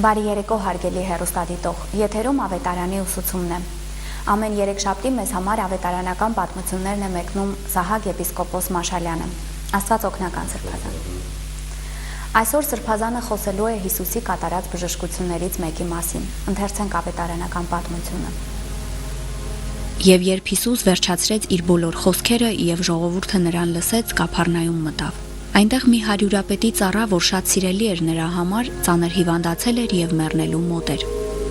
Բարի երեկո հարգելի հեռուստադիտող, եթերում ավետարանի ուսուցումն է։ Ամեն երեքշաբթի մեզ համար ավետարանական պատմություններն է մեկնում Սահակ եպիսկոպոս Մաշալյանը։ Աստված օգնական սրբազան։ Այսօր սրբազանը խոսելու է Հիսուսի կատարած բժշկություններից մեկի մասին։ Ընթերցենք ավետարանական պատմությունը։ Եվ երբ Հիսուս վերջացրեց իր բոլոր խոսքերը եւ ժողովուրդը նրան լսեց, Կափառնայում մտավ։ Այնտեղ մի հարյուրապետի ծառա, որ շատ սիրելի էր նրա համար, ծանր հիվանդացել էր եւ մեռնելու մոտ էր։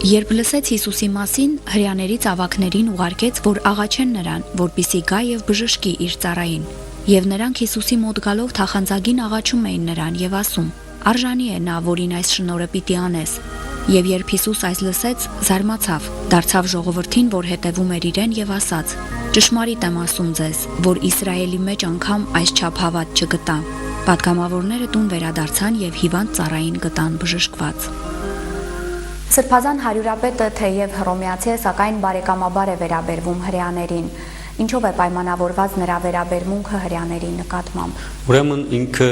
Երբ լսեց Հիսուսի մասին, հրեաներից ավագներին ուղարկեց, որ աղաչեն նրան, որպեսզի գա եւ բժշկի իր ծառային։ Եվ նրանք Հիսուսի մոտ գալով թախանձագին աղաչում էին նրան եւ ասում. «Արժանի է նա, որին այս շնորհը պիտի անես»։ Եվ երբ Հիսուս այս լսեց, զարմացավ, դարձավ ժողովրդին, որ հետևում էր իրեն եւ ասաց. «Ճշմարիտ եմ ասում ձեզ, որ Իսրայելի մեջ անգամ այսչափ հավատ չգտա»։ Պատգամավորները տուն վերադարձան եւ հիվանդ ծառային գտան բժշկված։ Սրբազան հարյուրապետը թեև հռոմեացի է, սակայն բարեկամաբար է վերաբերվում հրեաներին։ Ինչով է պայմանավորված նրա վերաբերմունքը հրեաների նկատմամբ։ Ուրեմն ինքը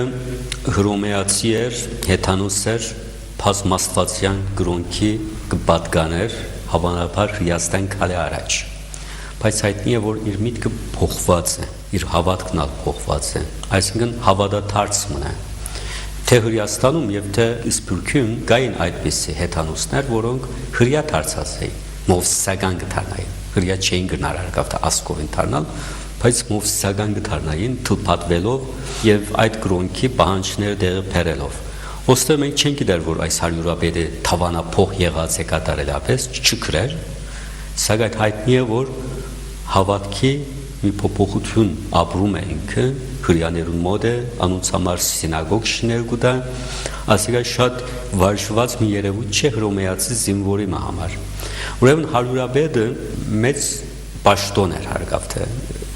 հռոմեացի էր, հեթանոս էր, բազմաստվածյան գրոնքի կպատկաներ, հավանաբար Հրեաստան քալե առաջ։ Բայց հայտնի է, որ իր միտքը փոխված է, իր հավատքն ալ փոխված է, այսինքն հավատաթարց մնա։ Թե Հրեաստանում եւ թե Սփյուռքում կային այդպիսի հեթանոսներ, որոնք հրեա դարձած էին, մովսիսական գտանային, հրեա չէին գնար արկավ ասկովին դառնալ, բայց մովսիսական գտանային թփատվելով եւ այդ գրոնքի պահանջները դեղը բերելով։ Ոստը մենք չենք գիտեր, որ այս հարյուրապետը թավանափոխ եղած է կատարելապես չկրեր, սակայն հայտնի է, որ հավատքի մի փոփոխություն ապրում է ինքը հրեաներուն մոտ է, անոնց համար սինագոգ շներ գուտա, ասիկա շատ վարժված մի երևույթ չէ հռոմեացի զինվորի համար։ Ուրեմն հարյուրապետը մեծ պաշտոն էր հարգավ թե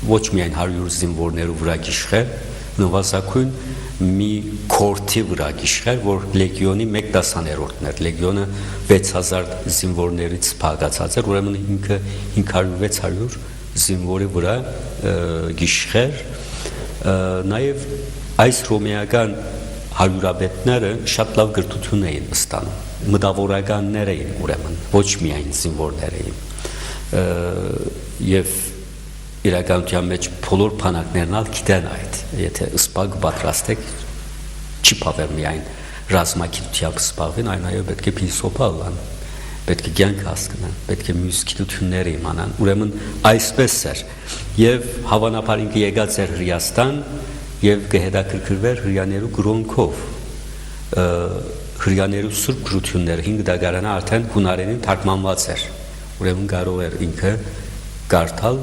ոչ միայն 100 զինվորներու վրա գիշխեր, նվազագույն մի քորթի վրա գիշխեր, որ լեգիոնի 1/10-ն էր, լեգիոնը 6000 զինվորներից բաղկացած էր, ուրեմն ինքը 500-600 զինվորի վրա գիշխեր, նաև այս հռոմեական հարյուրապետները շատ լավ գրթություն էին ստանում, մտավորականներ էին ուրեմն, ոչ միայն զինվորներ էին, եւ իրականության մեջ բոլոր բանակներն ալ գիտեն այդ, եթե սպագ պատրաստեք, չի բավեր միայն ռազմագիտությամբ սպաղվեն, այն այո պետք է փիլիսոփա լան, պետք է կյանք հասկանան, պետք է մյուս գիտությունները իմանան, ուրեմն այսպես էր, եւ հավանաբար ինքը եկած էր Հրեաստան եւ կհետաքրքրվեր հրեաներու գրոնքով, հրեաներու սուրբ գրությունները 5 դագարանա արդեն հունարենին թարգմանված էր, ուրեմն կարող էր ինքը կարդալ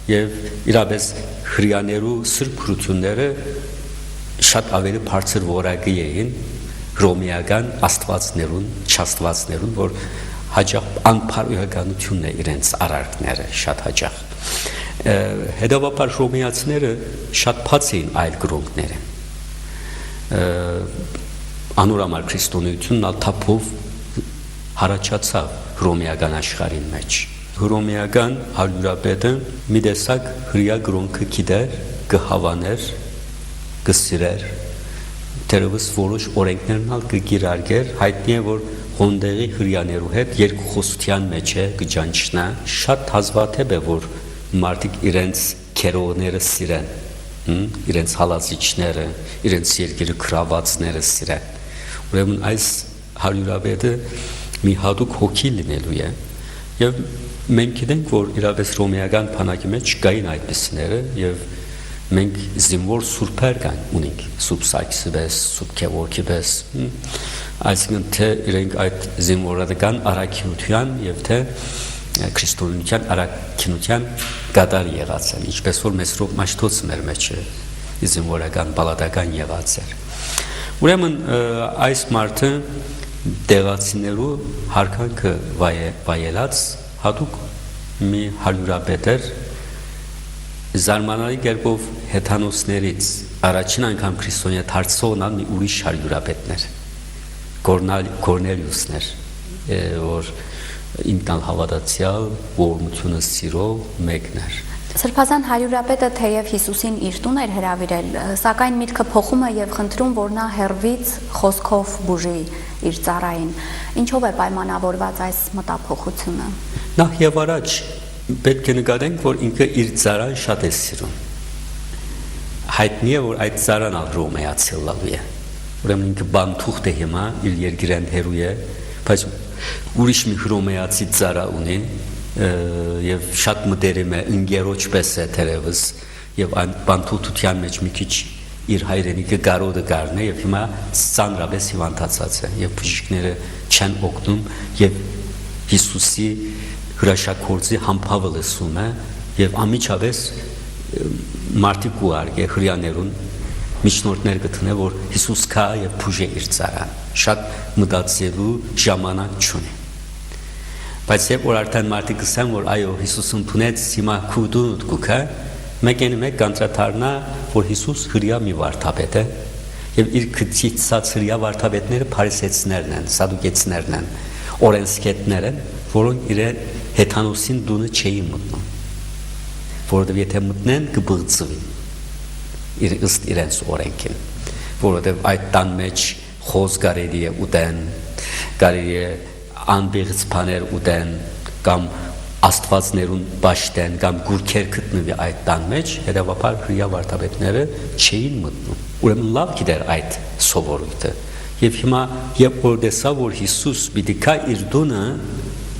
եւ իրապես հրեաներու սուրբ գրությունները շատ ավելի բարձր որակի էին հռոմեական աստվածներուն, չաստվածներուն, որ հաճախ անփարույականությունն է իրենց արարքները շատ հաճախ։ Հետևաբար հռոմեացիները շատ բաց էին այլ գրոնքները։ Անորամար քրիստոնեությունն ալ թափով հարաճացավ հռոմեական աշխարհի մեջ։ Հռոմեական հարյուրապետը մի տեսակ հրեա գրոնքը գիտեր, կհավաներ, կսիրեր, դերևս որոշ օրենքներն ալ կգիրարգեր, հայտնի է, որ հոնդեղի հրեաներու հետ երկխոսության մեջ է կջանչնա, շատ հազվադեպ է, որ մարդիկ իրենց քերողները սիրեն, իրենց հալածիչները, իրենց երկիրը քրավածները սիրեն։ Ուրեմն այս հարյուրապետը մի հատուկ հոգի լինելու է, եւ մենք գիտենք, որ իրապես հռոմեական բանակի մեջ կային այդպիսիները եւ մենք զինվոր սուրբեր կան ունենք, սուրբ Սարգսի պես, սուրբ Գևորգի պես, այսինքն թե իրենք այդ զինվորական առաքինության եւ թե քրիստոնեության առաքինության գդար եղած են, ինչպես որ Մեսրոպ Մաշտոցը մեր մեջ է զինվորական բալադական եղած էր։ Ուրեմն այս մարդը դեղացիներու հարկանքը վայելած հատուկ մի հարյուրապետ էր, զարմանալի կերպով հեթանոսներից առաջին անգամ քրիստոնյա դարձողն ալ մի ուրիշ հարյուրապետներ, Կորնելիուսներ, որ ինքնալ հավատացյալ ողորմությունը սիրող մեկն էր։ Սրբազան հարյուրապետը թեև Հիսուսին իր տուն էր հրավիրել, սակայն միտքը փոխում է եւ խնդրում, որ նա հեռվից խոսքով բուժի իր ծառային։ Ինչով է պայմանավորված այս մտափոխությունը։ Նախ եւ առաջ պետք է նկատենք, որ ինքը իր ծառան շատ է սիրում։ Հայտնի է, որ այդ ծառան Հռոմեացի լավ է։ Ուրեմն ինքը բանթուղթ է հիմա իր երկիրեն հերու է, բայց ուրիշ մի հռոմեացի ծառա ունի եւ շատ մտերիմ է, ընկերոջ պես է թերևս եւ այն բանթուղթության մեջ մի քիչ իր հայրենիքը գարոդը գարն է եւ հիմա ծանրապես հիվանդացած է եւ բժիշկները չեն օգնում եւ Հիսուսի հրաշագործի համբավը լսում է եւ ամիջապես մարդիկ ու արգե հрьяաներուն միջնորդներ գտնե որ Հիսուս կա եւ բուժե իր ծառան շատ մտածելու ժամանակ չունի բայց երբ որ արդեն մարդիկ ասեն որ այո Հիսուսն փնեց հիմա քուդուն դուքա մեկ կանտրատարնա որ Հիսուս հрья մի վարդապետ է եւ իր քծիցած հрья վարդապետները փարիսեցիներն են սադուկեցիներն են օրենսկետներ են որոնք իրեն հեթանոսին դունը չէին մտնում որովհետեւ եթե մտնեն կբղծվին իր ըստ իրենց օրենքին որովհետեւ այդ տան մեջ խոզ կարելի է ուտեն կարելի է անբեղծ բաներ ուտեն կամ աստվածներուն բաշտեն կամ գուրքեր գտնվի այդ տան մեջ հետևաբար հрья վարդապետները չէին մտնում ուրեմն լավ գիտեր այդ սովորույթը եւ հիմա երբ որ տեսա որ Հիսուս պիտի կա իր դունը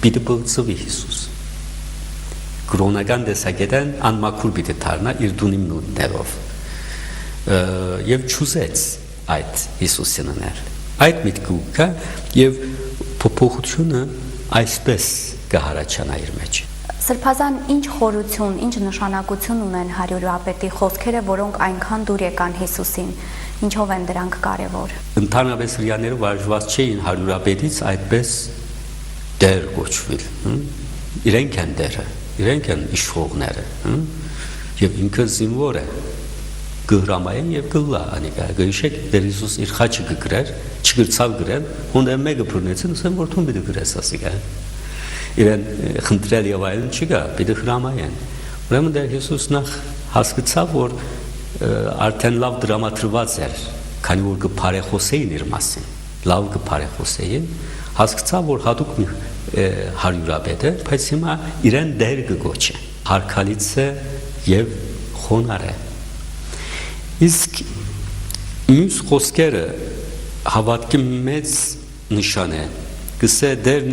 պիտի բղծվի Հիսուս կրոնական տեսակետեն անմաքուր պիտի դառնա իր դունի նույններով եւ ճուզեց այդ Հիսուսին անել այդ միտքը եւ փոփոխությունը այսպես կհարաչանա իր մեջ Սրբազան ինչ խորություն, ինչ նշանակություն ունեն հարյուրապետի խոսքերը, որոնք այնքան դուր եկան Հիսուսին, ինչով են դրանք կարևոր։ Ընդհանրապես հрьяաները վարժված չէին հարյուրապետից այդպես դեր կոչվել, իրենք են դերը, իրենք են իշխողները, եւ ինքը զինվոր է, գհրամային եւ գլա անիկա, գիշեք դեր Հիսուս իր խաչը գկրեր, չգրցավ գրել, հոն մեկը բռնեցին, ասեն որ թուն պիտի գրես ասիկա։ Իրեն խնդրել եւ այլն չկա, պիտի հրամայեն։ Ուրեմն դեր Հիսուս նախ հասկացավ, որ արդեն լավ դրամատրված էր, քանի որ կփարեխոսեին իր մասին, լավ կփարեխոսեին, հասկացավ, որ հատուկ մի հարյուրապետ է, բայց հիմա իրեն դեր կգոչե, հարկալից է եւ խոնար է։ Իսկ մյուս խոսքերը հավատքի մեծ նշան է, գսե դեր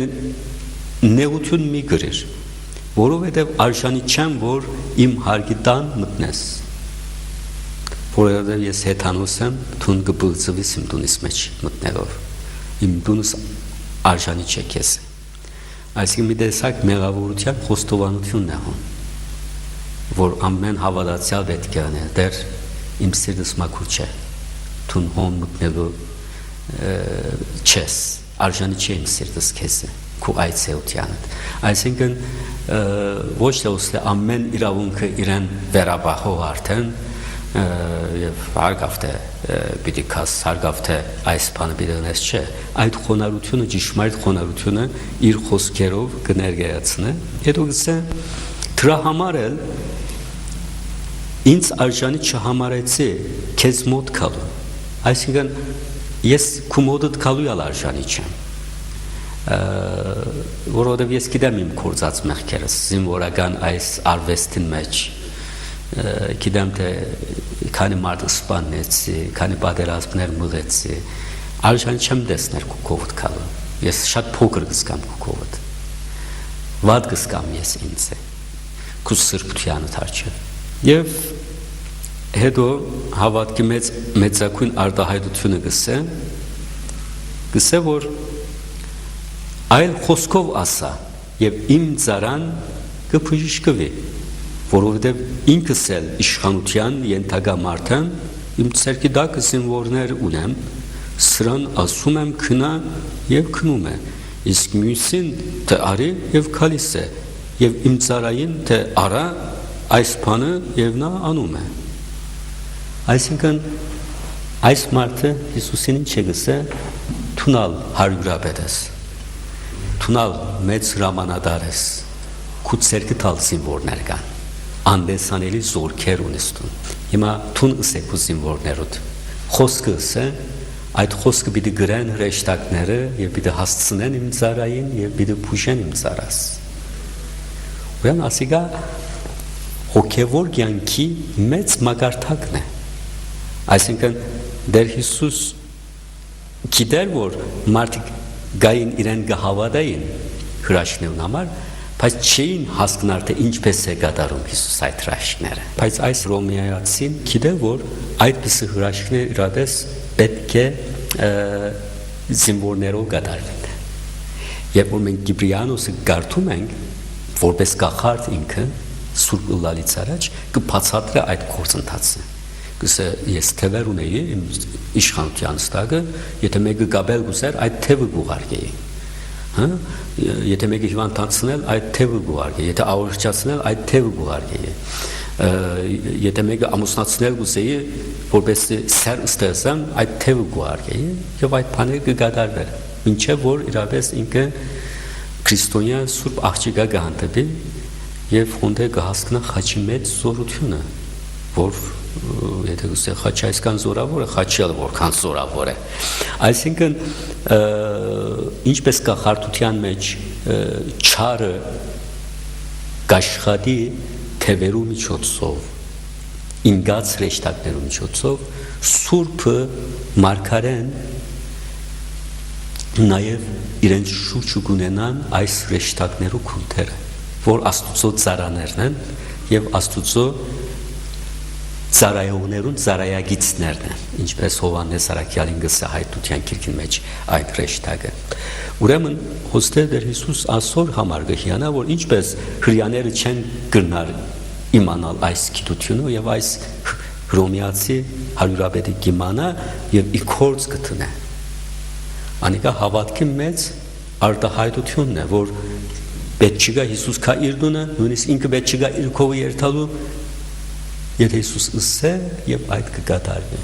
նեղություն մի գրեր, որովհետև արժանի չեմ, որ իմ հարգի տան մտնես, որովհետև ես հեթանոս եմ, թուն կբղծվիս իմ տունիս մեջ մտնելով, իմ տունս արժանի չէ քեզ, այսինքն մի տեսակ մեղավորության խոստովանությունն է հոն, որ ամեն հավատացյալ պետք է անել, դեր իմ սիրտս մաքուր չէ, թուն հոն մտնելու չես, արժանի չէ իմ սիրտս քեզ է, քու այցելությանդ, այսինքն ոչ թե ուստի ամեն իրավունքը իրեն վերաբախող արդեն եւ հարգավ թե պիտի կաս հարգավ թե այս բանը պիտի ունես չէ, այդ խոնարհությունը ճշմարիտ խոնարհությունը իր խոսքերով կներկայացնե, հետո գսե դրա համար էլ ինձ արժանի չհամարեցի քեզ մոտ գալու, այսինքն ես քու մոտդ գալու արժանի չեմ, որովհետև ես գիտեմ իմ կործած մեղքերս, զինվորական այս արվեստին մեջ, գիտեմ թե քանի մարդ սպանեցի, քանի պատերազմներ մղեցի, արժանի չեմ տեսներ քու կողդ գալու, ես շատ փոքր կսկամ քու կողդ, վատ կսկամ ես ինձ, քու սրբությանդ առջև, եւ հետո հավատքի մեծակույն արտահայտությունը գսե, որ այլ խոսքով ասա եւ իմ ծառան կբժշկվի, որովհետեւ ինքս էլ իշխանության ենթակա մարդն իմ ցերկի դակ զինվորներ ունեմ, սրան ասում եմ քնա եւ քնում է, իսկ մյուսին թե արի եւ քալիս է, եւ իմ ծառային թե արա այս բանը եւ նա անում է։ Այսինքն այս մարդը Հիսուսին ինչ է գսե, թունալ հարյուրապետ ես, թունալ մեծ հրամանատար ես, քու ցերկի տալ զինվորներ կան, անդեսանելի զորքեր ունեստուն։ Հիմա թուն ըսեք ու զինվորներոդ։ Խոսքը ըսե, այդ խոսքը պիտի գրեն հրեշտակները եւ պիտի հասցնեն իմ ծառային եւ պիտի փուշեն իմ ծառաս։ Ուրեմն ասիկա հոգևոր կյանքի մեծ մագարտակն է։ Այսինքն դեր Հիսուս գիտեր, որ մարդիկ գային իրեն գահավատային հրաշքներուն համար, բայց չէին հասկնար, թե ինչպես է կատարում Հիսուս այդ հրաշքները։ Բայց այս Ռոմեացին գիտեր, որ այդպիսի հրաշքներ իրապես պետք է զինվորներով կատարվեն։ Երբ որ մենք Կիպրիանոսը կարդում ենք, որպես կախարդ ինքը Սուրբ Ըլլալից առաջ կբացատրի այդ գործընթացը։ Գսե ես թևեր ունեի իմ իշխանության ստագը, եթե մեկը գաբել գուզեր, այդ թևը գուղարկեի։ Հա, եթե մեկը հիվանդացնել, այդ թևը գուղարկեի, եթե ավարժացնել, այդ թևը գուղարկեի։ Եթե մեկը ամուսնացնել գուզեի, որպես սեր ստեղծեմ, այդ թևը գուղարկեի, եւ այդ բաները կգադարվեր։ Ինչեւ որ իրապես ինքը քրիստոնյա Սուրբ աղջիկա գանտեբի եւ խոնդե կհասկնա խաչի մեծ զորությունը, որ եթե գուցե խաչը այսքան զորավոր է, խաչը որքան զորավոր է։ Այսինքն ինչպես կա խարտության մեջ չարը կաշխատի թևերու միջոցով, ինգած հրեշտակներու միջոցով, Սուրբը մարգարեն նաև իրենց շուրջ ունենան այս հրեշտակներու քունթերը, որ Աստուծո ծառաներն են եւ Աստուծո ծառայողներուն ծառայագիցներն են, ինչպես Հովհաննես Արաքյալին գսա հայտության քիրքին մեջ այդ հրեշտակը։ Ուրեմն հոստեր դեր Հիսուս ասոր համար գհյանա, որ ինչպես հрьяաները չեն գնար իմանալ այս գիտությունը եւ այս հռոմեացի հարյուրապետի կիմանա եւ իքորց գտնե։ Անիկա հավատքի մեծ արտահայտությունն է, որ պետք չկա Հիսուս կա իր դունը, նույնիսկ ինքը պետք չկա իր քովը երթալու, եթե Հիսուս ըսե եւ այդ կկատարվի։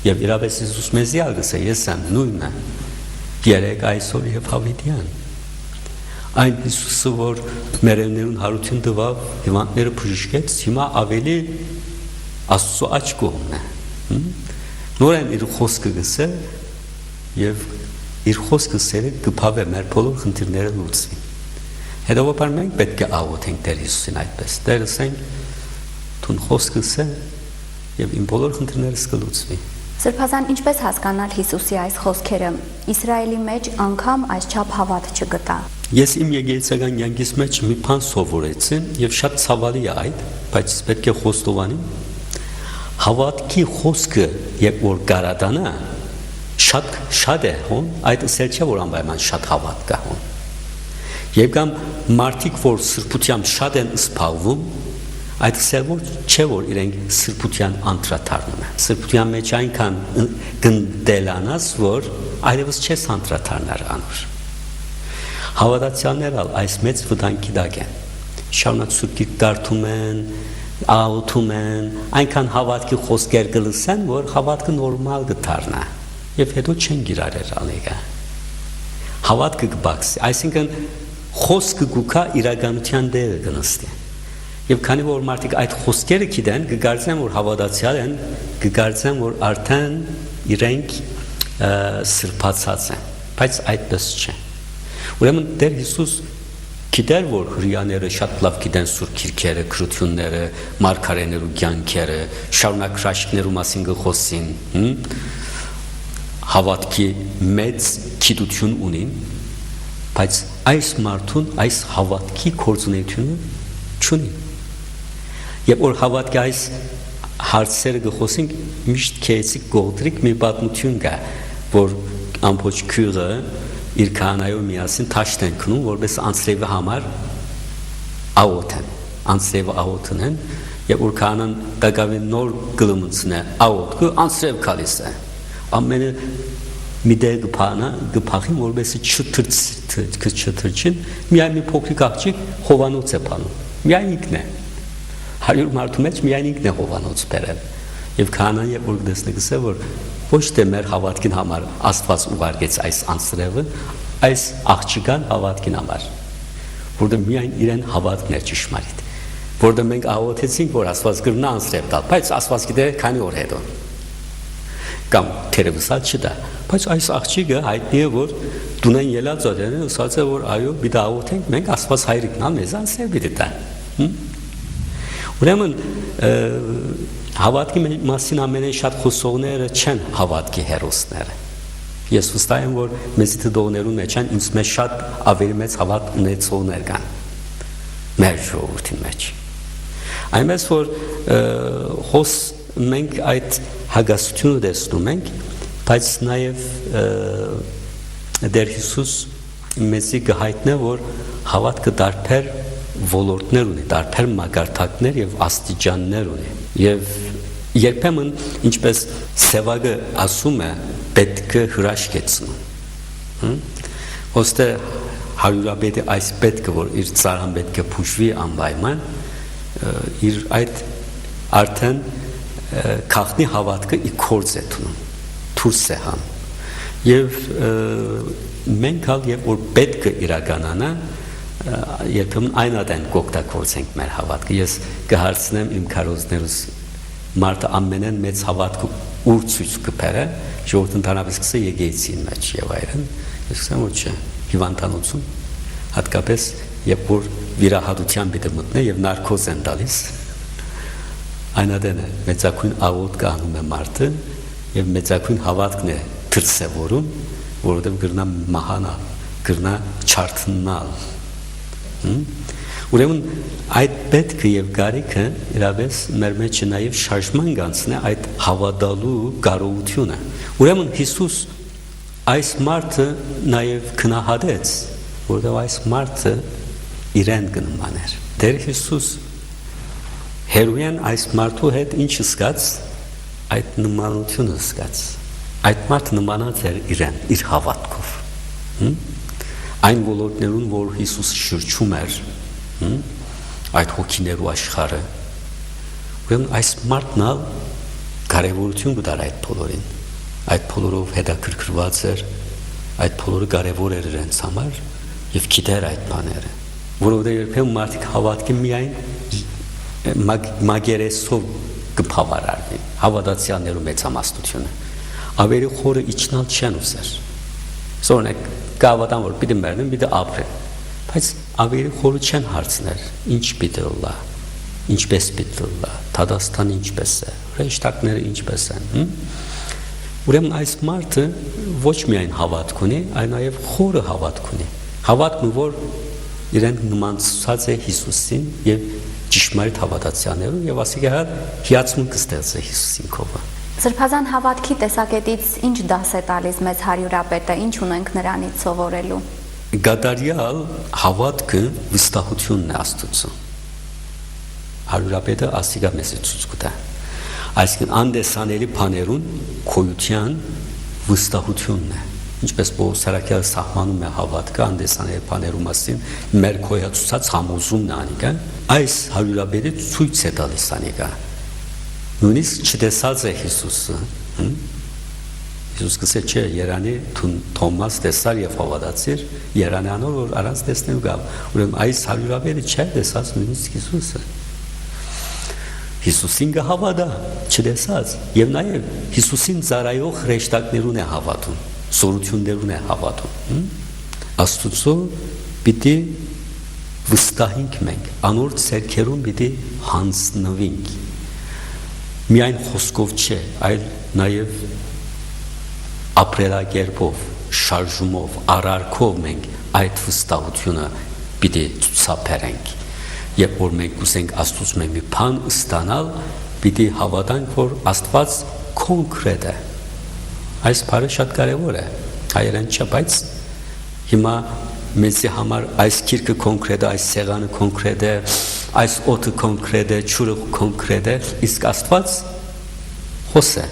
Եվ իրապես Հիսուս մեզի ալգսե, ես եմ նույնը, երեք այսօր եւ հավիտյան։ Այն Հիսուսը, որ մերելներուն հարություն տվավ, հիվանդները բժշկեց, հիմա ավելի Աստծո աչ կողմն է։ Նորեն իր խոսքը գսե եւ իր խոսքը սերը կփավե մեր բոլոր խնդիրները լուծի։ Հետևաբար մենք պետք է աղոթենք Տեր Հիսուսին այդպես։ Տեր ասենք, թուն խոսքս է եւ իմ բոլոր խնդիրներս կլուծվի։ Սրբազան, ինչպես հասկանալ Հիսուսի այս խոսքերը։ Իսրայելի մեջ անգամ այսչափ հավատ չգտա։ Ես իմ եկեղեցական կյանքիս մեջ մի բան սովորեցի եւ շատ ցավալի է այդ, բայց պետք է խոստովանի։ Հավատքի խոսքը, երբ որ գարադանա, շատ է հոն, այդ ասել չէ, որ անպայման շատ հավատ կա հոն։ Եվ կամ մարդիկ, որ սրբությամբ շատ են սփալվում, այդ ասել որ չէ, որ իրենք սրբության անդրադառնում են։ Սրբության մեջ այնքան գնդելանաս, որ այլևս չես անդրադառնար անոր։ Հավատացյալները այս մեծ վտանգի տակ են։ Շարունակ Սուրբ Գիրք կարդում են, աղոթում են, այնքան հավատքի խոսքեր կլսեն, որ հավատքը նորմալ կդառնա։ Եվ հետո չեն գիրարել անեգա։ Հավատքը կբացի, այսինքն խոսքը գուքա իրականության դերը կնստի։ Եվ քանի որ մարդիկ այդ խոսքերը գիտեն, կգարձեն, որ հավատացյալ են, կգարձեն, որ արդեն իրենք սրբացած են, բայց այդպես չէ։ Ուրեմն Տեր Հիսուս գիտեր, որ հрьяաները շատ լավ գիտեն Սուրբ Գիրքերը, քրությունները, մարգարեներու կյանքերը, շարունակ հրաշքներու մասին գխոսին, հավատքի մեծ գիտություն ունին, բայց այս մարդուն այս հավատքի կորձունեությունը չունի։ Եվ որ հավատքի այս հարցերը գխոսենք, միշտ քեեցիկ գողտրիկ մի պատմություն կա, որ ամբողջ քյուրը իր քահանայով միասին թաշտ են քնում, որպես անձրևի համար աղոթ են, անձրևը աղոթն են, եւ որ քահանան գագավի նոր գլումցն է աղոթքը անձրև կալիս է, ամենը մի դեր գփախին, որպես չթրջին, միայն մի փոքրիկ աղջիկ Հովանոց է բանում, միայն ինքն է, 100 մարդու մեջ միայն ինքն է Հովանոց բերել, եւ քահանան երբ որ դեսնի գսե, որ ոչ թե մեր հավատքին համար Աստված ուղարկեց այս անձրևը, այս աղջիկան հավատքին համար, որտեղ միայն իրեն հավատքն է ճշմարիտ։ որտեղ մենք աղոթեցինք, որ Աստված կրնա անձրև տալ, բայց Աստված գիտե քանի օր հետո կամ թերևս չդա, բայց այս աղջիկը հայտնի է, որ դունեն ելած ադերն ասած է, որ այո, պիտի աղոթենք, մենք Աստված հայրիկն ալ մեզ անձրև պիտի տա։ Ուրեմն հավատքի մասին ամենեն շատ խոսողները չեն հավատքի հերոսները։ Ես վստահ եմ, որ մեզի դողներուն մեջ են ինձ մեջ շատ ավելի մեծ հավատ ունեցողներ կան մեր ժողովրդի մեջ։ Այնպես որ մենք այդ հագասությունը տեսնում ենք, բայց նաև Տեր Հիսուս մեզի կհայտնե, որ հավատքը տարբեր ոլորտներ ունի, տարբեր մակարդակներ եւ աստիճաններ ունի։ Եվ երբեմն ինչպես Սևագը ասում է, պետք է հրաշքեցնում։ Ոստե հարյուրապետը այս պետքը, որ իր ծառան պետք է փուշվի անպայման, իր այդ արդեն քաղտնի հավատքը ի կորձ է տնում, դուրս է հանում։ Եվ մենք հալ եւ որ պետք է իրականանա, երբեմն այն ադեն կօգտագործենք մեր հավատքը։ Ես կհարցնեմ իմ քարոզներուս մարդը ամենեն մեծ հավատքը ուր ցույց կբերե, ժողովուրդը ընդհանրապես կսե եկեղեցին մեջ եւ այլն։ Ես ասեմ, որ չէ, հիվանդանոցում հատկապես երբ որ վիրահատության պիտի մտնե եւ նարկոզ են տալիս, այն ադեն է մեծակույն աղոթք անում է մարդը եւ մեծակույն հավատքն է դրսեւորում, որովհետեւ գրնա մահանալ, գրնա չարթնալ։ Ուրեմն այդ պետքը եւ գարիքը իրավես մեր մեջ նաեւ շարժման գանցն է այդ հավատալու կարողությունը։ Ուրեմն Հիսուս այս մարդը նաեւ քնահատեց, որովհետեւ այս մարդը իրեն կնմաներ։ Տեր Հիսուս հերույն այս մարդու հետ ինչ զգաց, այդ նմանությունը զգաց։ Այդ մարդը նմանած էր իրեն, իր հավատքով։ Այն ոլորտներուն, որ Հիսուս շրջում էր, այդ հոգիներու աշխարհը, ուրեմն այս մարդն ալ կարևորություն կտար այդ բոլորին, այդ բոլորով հետաքրքրված էր, այդ բոլորը կարևոր էր իրենց համար եւ գիտեր այդ բաները, որովհետեւ երբեմն մարդիկ հավատքի միայն մագերեսով կփավարարվի, հավատացյալներու մեծամասնությունը, ավելի խորը իջնալ չեն ուզեր։ Սորնեք կավատան, որ պիտի մերնեն, պիտի ապրեն, բայց ավելի խորը չեն հարցներ, ինչ պիտի լա, ինչպես պիտի լա, Թադաստանը ինչպես է, հրեշտակները ինչպես են։ Ուրեմն այս մարդը ոչ միայն հավատք ունի, այլ նաև խորը հավատք ունի։ Հավատքն, որ իրեն նմանցած է Հիսուսին եւ ճշմարիտ հավատացյալներուն եւ ասիկա հիացում կստեղծ է Հիսուսին կողը։ Սրբազան հավատքի տեսակետից ինչ դաս է տալիս մեզ հարյուրապետը, ինչ ունենք նրանից սովորելու։ Գադարյալ հավատքը վստահությունն է Աստծո։ Հարյուրապետը ասիկա մեզ ցույց կտա։ Այսինքն անդեսանելի բաներուն քոյության վստահությունն է։ Ինչպես Պողոս Սարաքյալը սահմանում է հավատքը անդեսանելի բաներու մասին, մեր քոյացած համոզումն է անիկա, այս հարյուրապետը ցույց է տալիս անիկա։ Նույնիսկ չտեսած է Հիսուսը, Հիսուս կսե չէ, Երանի Թոմաս տեսար եւ հավատացիր, Երանի անոր որ առանց տեսնելու գավ, ուրեմն այս հարյուրապետը չէ տեսած նույնիսկ Հիսուսը։ Հիսուսին կհավատա, չտեսած, եւ նաեւ Հիսուսին ծառայող հրեշտակներուն է հավատում, սորություններուն է հավատում։ Աստծո պիտի վստահենք մենք, անոր ցերքերուն պիտի հանձնվենք։ Միայն խոսքով չէ, այլ նաև ապրելակերպով, շարժումով, արարքով մենք այդ վստահությունը պիտի ցուցաբերենք։ Երբ որ մենք ուզենք Աստծուց մի բան ստանալ, պիտի հավատանք, որ Աստված կոնկրետ է։ Այս բառը շատ կարևոր է, հայերեն չէ, բայց հիմա մեզի համար այս գիրքը կոնկրետ է, այս սեղանը կոնկրետ է, այս օդը կոնկրետ է, ջուրը կոնկրետ է, իսկ Աստված խոս է,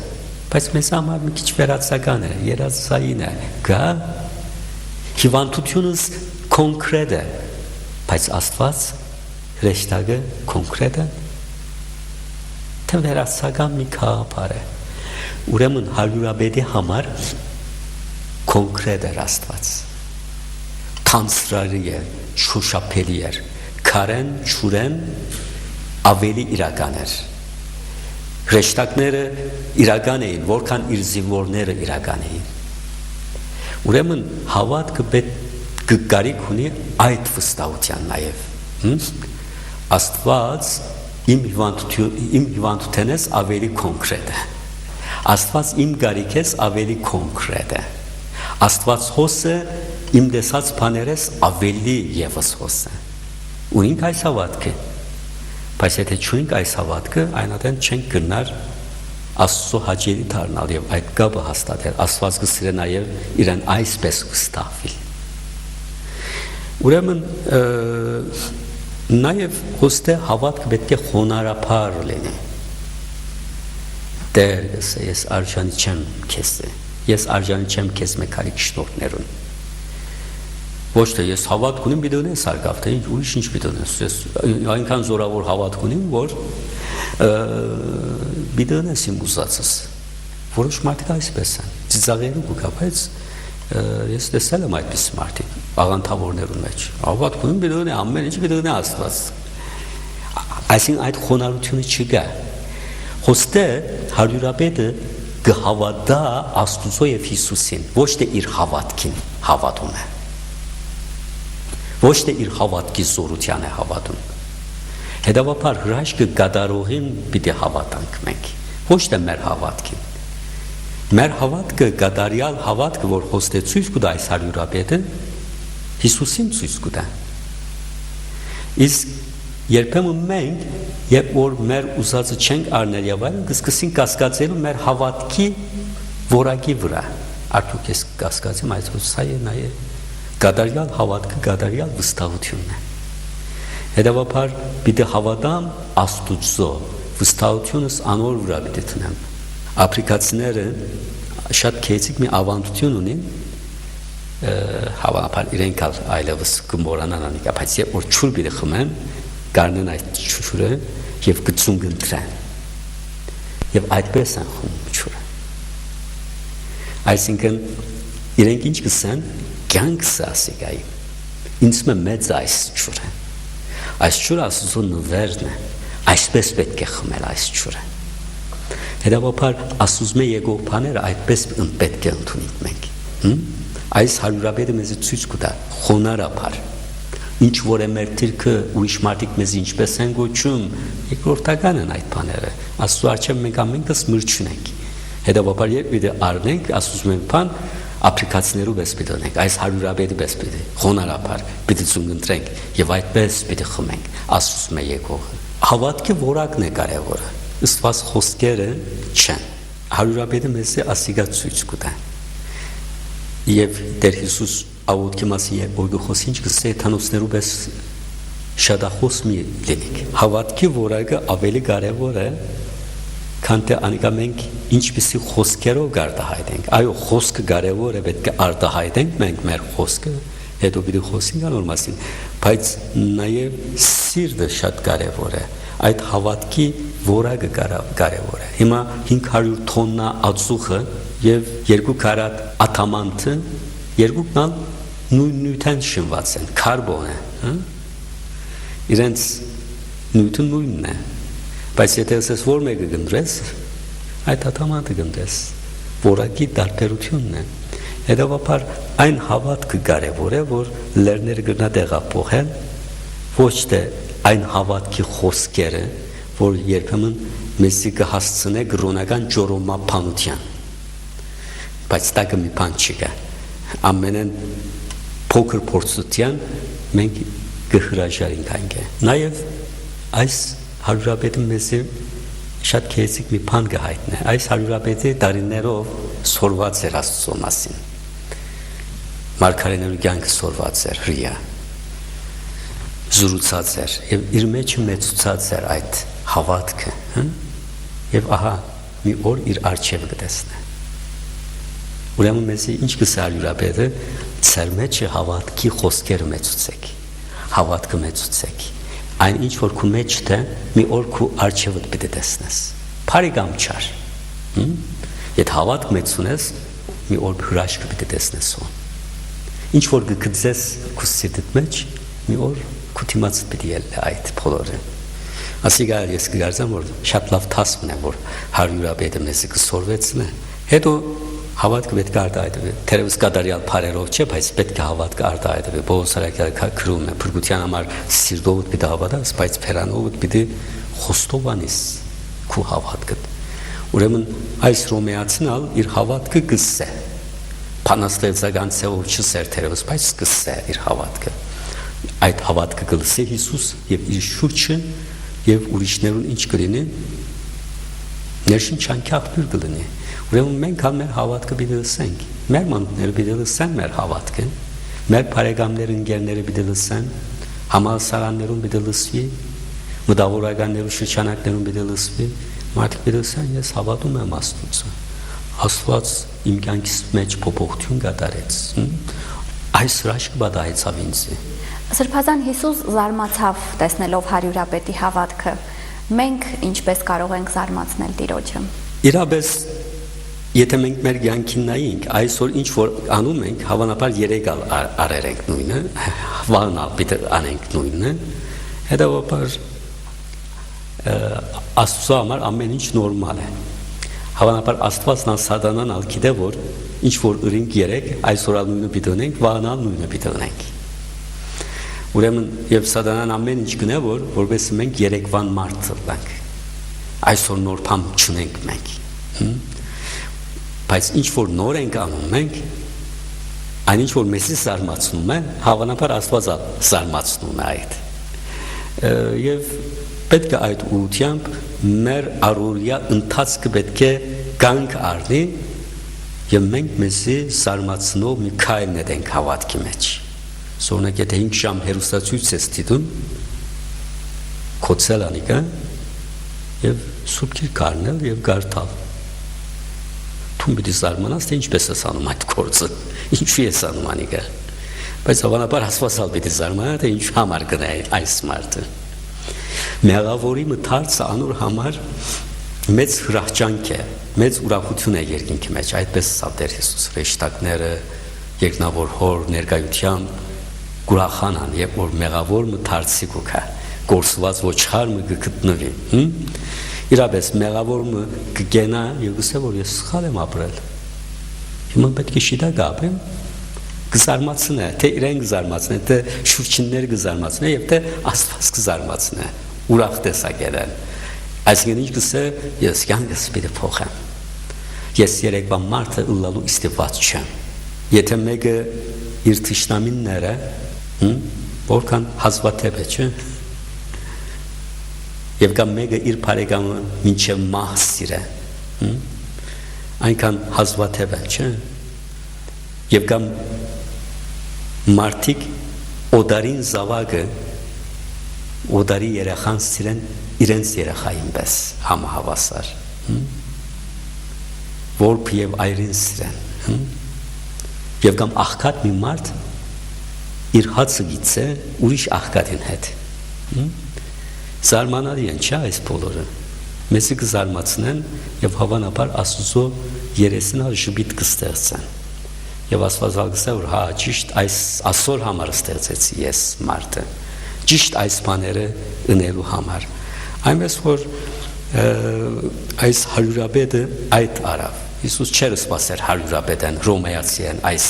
բայց մեզ համար մի քիչ վերացական է, երազային է, գա հիվանդությունս կոնկրետ է, բայց Աստված հրեշտակը կոնկրետ է, թե վերացական մի քաղաքար է, ուրեմն հարյուրապետի համար կոնկրետ էր Աստված, թանցրարի էր, շոշափելի էր, քարեն, ճուրեն ավելի իրական էր։ Հրեշտակները իրական էին, որքան իր զինվորները իրական էին։ Ուրեմն հավատքը պետք կարիք ունի այդ վստահության նաև։ Աստված իմ հիվանդութենես ավելի կոնկրետ է։ Աստված իմ կարիքես ավելի կոնկրետ է։ Աստված հոսը իմ տեսած բաներես ավելի եւս հոս է։ Ու ինք այս հավատքը, բայց եթե չունենք այս հավատքը, այնատեն չենք գնար Աստծո հաճելի դառնալ եւ այդ կապը հաստատել։ Աստված կսիրե նաեւ իրեն այսպես վստահվել։ Ուրեմն նաեւ ոստե հավատքը պետք է խոնարհապար լինի։ Տեր, ես արժանի չեմ քեզ։ Ես արժանի չեմ քեզ մեկ արի շնորհներուն։ Ոչ թե ես հավատք ունեմ պիտի ունես արգավ, թե ուրիշ ինչ պիտի ունես։ Ես այնքան զորավոր հավատք ունեմ, որ պիտի ունես իմ ուզածս։ Որոշ մարդիկ այսպես են։ Ծիծաղելու կուկա, բայց ես տեսել եմ այդպես մարդիկ աղանդավորներուն մեջ։ Հավատք ունեմ պիտի ունի ամեն ինչ պիտի ունի Աստված։ Այսինքն այդ խոնարհությունը չկա։ Հոստե հարյուրապետը կհավատա Աստուծո եւ Հիսուսին, ոչ թե իր հավատքին հավատում է։ Ոչ թե իր հավատքի զորության է հավատում։ Հետևաբար հրաշքը կատարողին պիտի հավատանք մենք, ոչ թե մեր հավատքին։ Մեր հավատքը կատարյալ հավատքը, որ հոստե ցույց կտա այս հարյուրապետը, Հիսուսին ցույց կտա։ Իսկ երբեմն մենք, երբ որ մեր ուզածը չենք առնել եւ այլն, կսկսենք կասկածել մեր հավատքի որակի վրա։ Արդյոք ես կասկածեմ այդ հոսա է նաեւ կատարյալ հավատքը կատարյալ վստահությունն է։ Հետևաբար պիտի հավատամ Աստուծո, վստահությունս անոր վրա պիտի տնեմ։ Աֆրիկացիները շատ քեյցիկ մի ավանդություն ունին, հավանաբար իրենք այլևս կմոռանան անիկա, բայց երբ որ ջուր պիտի խմեն, գարնեն այդ ջուրը եւ գծում կընտրեն։ Եվ այդպես են խմում ջուրը։ Այսինքն իրենք ինչ կսեն կյանքս ասիկայի ինձ մեծ այս ջուրը Աստծո նվերն է այսպես պետք է խմել այս ջուրը հետաբար Աստծո եկող բաները այդպես պետք է ընդունենք մենք այս հարյուրապետը մեզ ցույց կտա խոնարհապար ինչ որ է մեր դիրքը ուրիշ մարդիկ մեզ ինչպես են գոչում երկրորդական են այդ բաները Աստծո առջև մենք ամենքս մրցունենք հետաբար երբ պիտի առնենք Աստծո բան Աֆրիկացիներու պես պիտի ունենք, այս հարյուրապետի պես պիտի, խոնարհապար պիտի ծունգընտրենք եւ այդպես պիտի խմենք Աստծո մեր եկողը։ Հավատքի որակն է կարևորը, ըստված խոսքերը չեն։ Հարյուրապետը մեզ ասիգա ցույց կտա։ Եվ Տեր Հիսուս աղոթքի մասին երբ որ խոսի ինչ կսե թանոսներու պես շատախոս մի լինենք։ Հավատքի որակը ավելի կարևոր է քան թե անիկա մենք ինչպիսի խոսքերով գարտահայտենք այո խոսքը կարևոր է պետք է արտահայտենք մենք մեր խոսքը հետո պիտի խոսենք անոր մասին բայց նաև սիրտը շատ կարևոր է այդ հավատքի որակը կարևոր է հիմա 500 տոննա ածուխը եւ 2 կարատ աթամանտը երկուքն նույնն շինված են կարբոն է իրենց նույնն է բայց եթե ասես որ մեկը գնդրես այդ աթամանտը գնդես որակի տարբերությունն է հետևաբար այն հավատքը կարևոր է որ լերները գնա տեղափոխեն ոչ թե այն հավատքի խոսքերը որ երբեմն մեզի կհասցնե գրոնական ջորոմապանության բայց դա մի բան չկա ամենեն փոքր փորձության մենք կհրաժարենք այնքան նաև այս հարյուրապետը մեզ շատ քեյցիկ մի բան կհայտնի այս հարյուրապետը տարիներով սորված էր Աստծո մասին մարգարեներու կյանքը սորված էր հրիա զրուցած էր եւ իր մեջ մեծացած էր այդ հավատքը եւ ահա մի օր իր արժեքը կտեսնի ուրեմն մեզ ինչ կսա հարյուրապետը ծեր մեջ հավատքի խոսքերը մեծացեք հավատքը մեծացեք այն ինչ որ քու մեջ թե մի օր քու արժեվդ պիտի տեսնես բարեկամ չար եթե հավատք մեծ ունես մի օր հրաշք պիտի տեսնես ինչ որ գծես քու սիրտդ մեջ մի օր քու դիմաց պիտի ելնի այդ բոլորը ասիկա ես կգարձեմ որ շատ լավ տասմն է որ 100-ը մեզ կսորվեցնե հետո հավատքը պետք է արտահայտվի թերևս կատարյալ բարերով չէ բայց պետք է հավատքը արտահայտվի Պողոս արաքյալը գրում է փրկության համար սիրտով պիտի հավատաս բայց փերանով պիտի խոստովանես քո հավատքը ուրեմն այս ռոմեացին իր հավատքը գսե փանաստեղծական ցեով չսեր թերևս բայց գսե իր հավատքը այդ հավատքը գլսե Հիսուս եւ իր շուրջը եւ ուրիշներուն ինչ կլինի ներշին չանքի աղբյուր կլինի ուրեմն մենք համ մեր հավատքը պիտի լսենք մեր մանուկները պիտի լսեն մեր հավատքը մեր բարեկամները ընկերները պիտի լսեն համալսարաններում պիտի լսվի մտավորականներու շրջանակներում պիտի լսվի մարդիկ պիտի լսեն ես հավատում եմ Աստված իմ կյանքիս մեջ փոփոխություն կատարեց այս հրաշքը բադայեցավ ինձ Սրբազան Հիսուս զարմացավ տեսնելով հարյուրապետի հավատքը մենք ինչպես կարող ենք զարմացնել Տիրոջը Իրապես եթե մենք մեր կյանքին նայենք այսօր ինչ որ անում ենք հավանաբար երեգալ արերենք նույնը վանալ պիտի անենք նույնը հետևաբար Աստծո համար ամեն ինչ նորմալ է Հավանաբար Աստվածն ալ սատանան ալ գիտե որ ինչ որ ըրինք երեք այսօր ալ նույնը պիտի ունենք վանալ նույնը պիտի ունենք Ուրեմն եւ սատանան ամեն ինչ գնա որ որովհետեւ մենք երեկվան մարդ ենք այսօր նոր բան չունենք մենք բայց ինչ որ նոր ենք անում մենք այն ինչ որ մեզի զարմացնում է հավանաբար Աստված զարմացնում է այդ եւ պետք է այդ ուղությամբ մեր առօրյա ընթացքը պետք է գանք առնի եւ մենք մեզի զարմացնող մի քայլ նետենք հավատքի մեջ Սորնակ եթե 5 ժամ հերոստացույց ես դիտում կոծել անիկա եւ սուրբքիր կարնել եւ գարտալ Թում պիտի զարմանաս թե ինչպես ես անում այդ գործը ինչու ես անում անիկա բայց հավանաբար Աստվածալ պիտի զարմանա թե ինչ համար գնա այս մարդը Մեղավորի մթարցը անոր համար մեծ հրահճանք է մեծ ուրախություն է երկինքի մեջ այդպես սա Տեր Հիսուս հրեշտակները երկնավոր հոր ներկայությամբ Գուրախանան, երբ որ մեղավոր մթարցի կուքա, գործված ոչխար մը գտնվի, իրապես մեղավոր մը կգենա և գսե, որ ես սխալ եմ ապրել, հիմա պետք է շիտա գապեմ, գզարմացն է, թե իրեն գզարմացն է, թե շուրջիններ գզարմացն է, և թե Աստված գզարմացն է, ուրախ տեսակ երեն, այսինքն ինչ գսե, ես կյանքս պիտի փոխեմ, ես երեկվա մարդը ըլլալու իստիված չեմ, եթե մեկը իր թշնամինները որքան հազվադեպ է, չէ, և կամ մեկը իր բարեկամը մինչև մահ սիրե, այնքան հազվադեպ է, չէ, և կամ մարդիկ օդարին զավակը, օդարի երեխան սիրեն իրենց երեխային պես համահավասար, որբ և այրին սիրեն, և կամ աղքատ մի մարդ իր հացը գիծե ուրիշ աղքատին հետ զարմանալի են չէ այս բոլորը մեզի կզարմացնեն և հավանաբար Աստուծո երեսին ժպիտ կստեղծեն և Աստված գսե որ հա ճիշտ այս այսօր համար ստեղծեցի ես մարդը ճիշտ այս բաները ընելու համար այնպես որ այս հարյուրապետը այդ արավ Հիսուս չեր սպասեր հարյուրապետեն ռոմեացիեն այս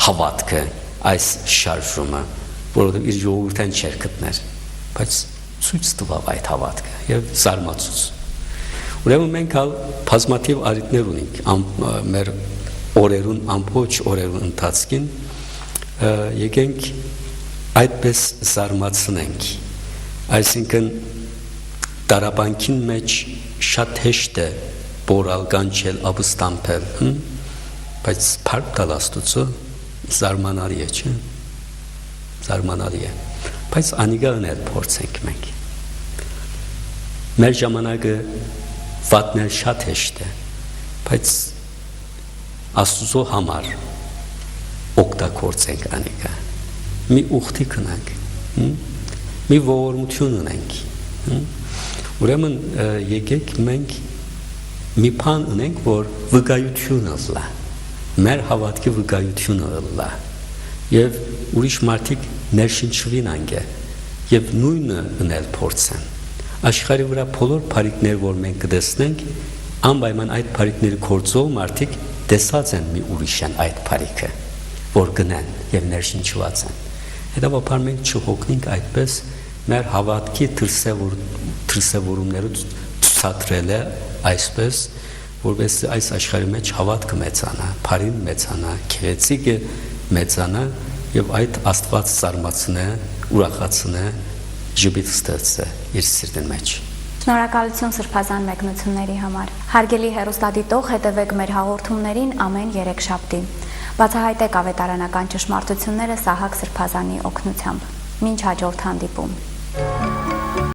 հավատքը այս շարժումը, որովհետև իր ժողովուրդեն չեր գտներ, բայց ցույց տվավ այդ հավատքը եւ զարմացուց։ Ուրեմն մենք հալ բազմաթիվ արիտներ ունենք մեր օրերուն ամբողջ օրերուն ընթացքին եկենք այդպես զարմացնենք, այսինքն տարապանքին մեջ շատ հեշտ է բորալ կանչել ապստամբել, բայց փառք տալ Աստուծո զարմանալի է, չէ՞, զարմանալի է, բայց անիգան էլ փորձենք մենք։ Մեր ժամանակը վատնել շատ հեշտ է, բայց Աստուծո համար օգտագործենք անիգա, մի ուխտի կնանք, մի ողորմություն ունենք, ուրեմն եկեք մենք մի բան ունենք, որ վկայությունը լա, մեր հավատքի վկայությունը լա, և ուրիշ մարդիկ ներշնչվին անգե, և նույնը ունել փորձեն, Աշխարհի վրա բոլոր բարիկներ, որ մենք կտեսնենք, անպայման այդ բարիկների կորձով մարդիկ տեսած են մի ուրիշն այդ բարիկը, որ գնան եւ ներշնչված են։ Հետաբար մենք չհոգնենք այդպես մեր հավատքի դրսևորումները ցուցադրել է այսպես, որովհետեւ այս աշխարհի մեջ հավատքը մեծանա, բարին մեծանա, քեղեցիկը մեծանա եւ այդ Աստված զարմացնե, ուրախացնե, ժպիտ ստեղծե իր սիրտի մեջ։ Շնորհակալություն սրբազան մեկնությունների համար։ Հարգելի հեռուստադիտող, հետևեք մեր հաղորդումներին ամեն երեքշաբթի։ Բացահայտեք ավետարանական ճշմարտությունները Սահակ Սրբազանի օգնությամբ։ Մինչ հաջորդ հանդիպում։